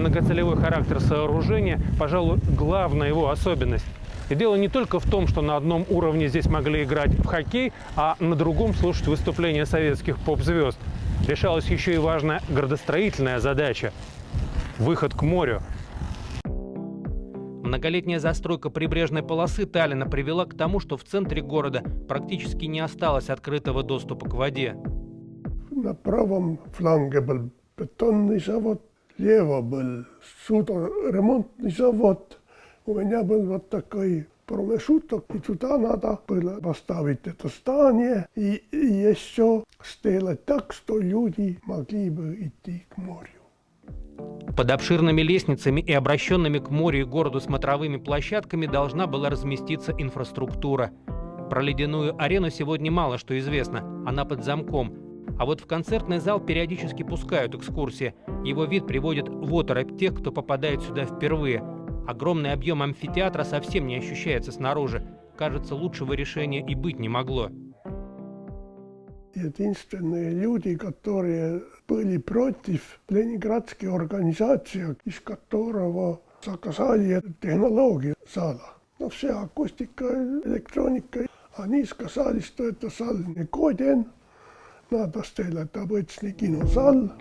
многоцелевой характер сооружения, пожалуй, главная его особенность. И дело не только в том, что на одном уровне здесь могли играть в хоккей, а на другом слушать выступления советских поп-звезд. Решалась еще и важная градостроительная задача – выход к морю. Многолетняя застройка прибрежной полосы Таллина привела к тому, что в центре города практически не осталось открытого доступа к воде. На правом фланге был бетонный завод, слева был судоремонтный завод. У меня был вот такой промежуток, и туда надо было поставить это здание и еще сделать так, что люди могли бы идти к морю. Под обширными лестницами и обращенными к морю и городу смотровыми площадками должна была разместиться инфраструктура. Про ледяную арену сегодня мало что известно, она под замком. А вот в концертный зал периодически пускают экскурсии. Его вид приводит в оторопь тех, кто попадает сюда впервые. Огромный объем амфитеатра совсем не ощущается снаружи. Кажется, лучшего решения и быть не могло. Единственные люди, которые были против ленинградской организации, из которого заказали технологии зала. Но вся акустика, электроника, они сказали, что это зал не годен, надо сделать обычный кинозал.